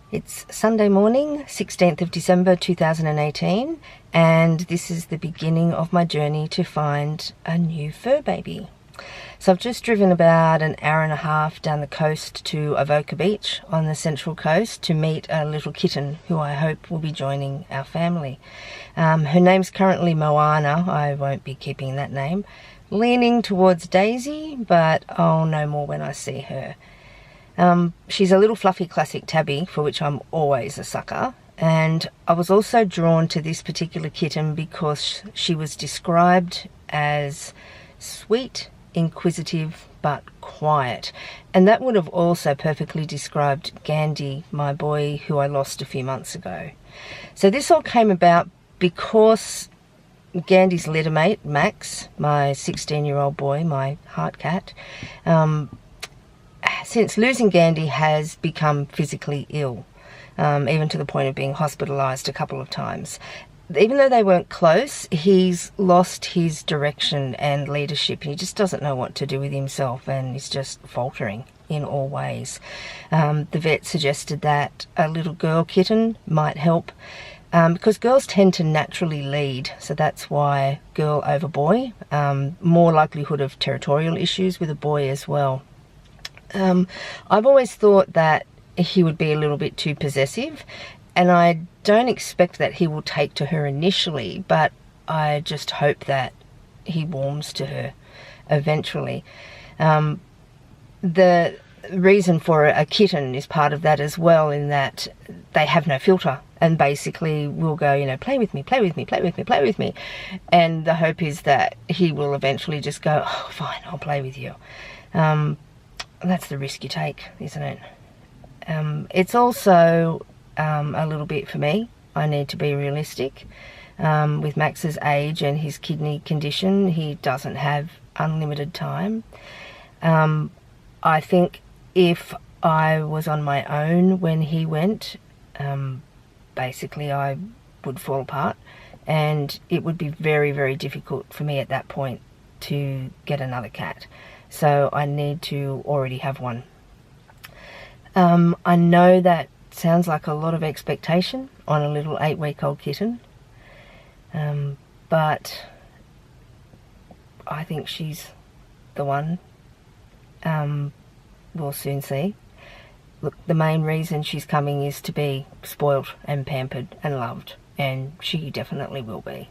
It's Sunday morning, 16th of December 2018, and this is the beginning of my journey to find a new fur baby. So I've just driven about an hour and a half down the coast to Avoca Beach on the Central Coast to meet a little kitten who I hope will be joining our family. Her name's currently Moana. I won't be keeping that name. Leaning towards Daisy, but I'll know more when I see her. She's a little fluffy classic tabby, for which I'm always a sucker, and I was also drawn to this particular kitten because she was described as sweet, inquisitive, but quiet, and that would have also perfectly described Gandhi, my boy who I lost a few months ago. So this all came about because Gandhi's litter mate, Max, my 16-year-old boy, my heart cat, since losing Gandhi has become physically ill, even to the point of being hospitalised a couple of times. Even though they weren't close, he's lost his direction and leadership. He just doesn't know what to do with himself, and he's just faltering in all ways. The vet suggested that a little girl kitten might help, because girls tend to naturally lead, so that's why girl over boy. More likelihood of territorial issues with a boy as well. I've always thought that he would be a little bit too possessive, and I don't expect that he will take to her initially, but I just hope that he warms to her eventually. The reason for a kitten is part of that as well, in that they have no filter and basically will go, you know, play with me, play with me, play with me, play with me. And the hope is that he will eventually just go, oh, fine, I'll play with you. That's the risk you take, isn't it? It's also a little bit for me. I need to be realistic. With Max's age and his kidney condition, he doesn't have unlimited time. I think if I was on my own when he went, basically I would fall apart, and it would be very, very difficult for me at that point to get another cat. So I need to already have one. I know that sounds like a lot of expectation on a little 8-week-old kitten, but I think she's the one. We'll soon see. Look, the main reason she's coming is to be spoilt and pampered and loved, and she definitely will be.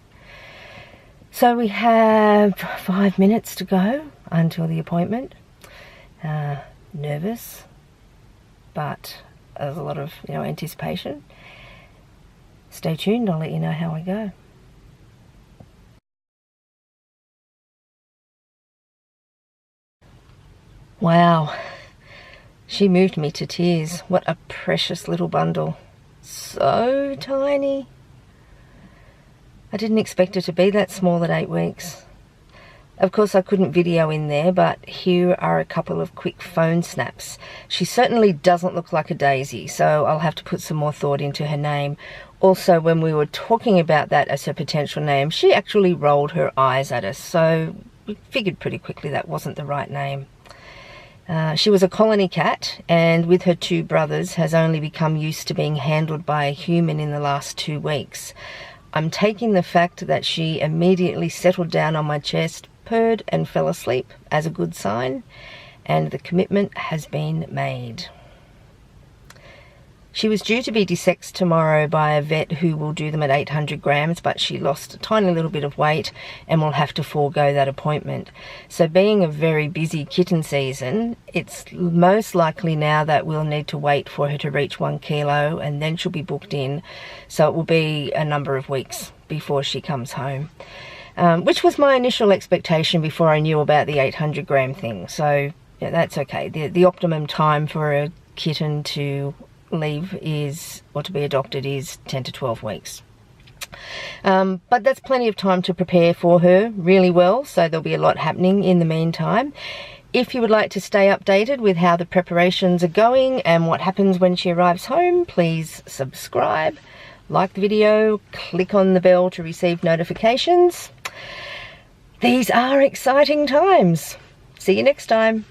So we have 5 minutes to go until the appointment. Nervous, but there's a lot of, anticipation. Stay tuned, I'll let you know how I go. Wow, she moved me to tears. What a precious little bundle. So tiny. I didn't expect her to be that small at 8 weeks. Of course, I couldn't video in there, but here are a couple of quick phone snaps. She certainly doesn't look like a daisy, so I'll have to put some more thought into her name. Also, when we were talking about that as her potential name, she actually rolled her eyes at us, so we figured pretty quickly that wasn't the right name. She was a colony cat, and with her 2 brothers has only become used to being handled by a human in the last 2 weeks. I'm taking the fact that she immediately settled down on my chest, purred and fell asleep as a good sign, and the commitment has been made. She was due to be desexed tomorrow by a vet who will do them at 800 grams, but she lost a tiny little bit of weight and will have to forego that appointment. So being a very busy kitten season, it's most likely now that we'll need to wait for her to reach 1 kilo, and then she'll be booked in. So it will be a number of weeks before she comes home, which was my initial expectation before I knew about the 800 gram thing. So yeah, that's okay. The optimum time for a kitten to leave is, or to be adopted, is 10 to 12 weeks. But that's plenty of time to prepare for her really well, so there'll be a lot happening in the meantime. If you would like to stay updated with how the preparations are going and what happens when she arrives home, please subscribe, like the video, click on the bell to receive notifications. These are exciting times. See you next time.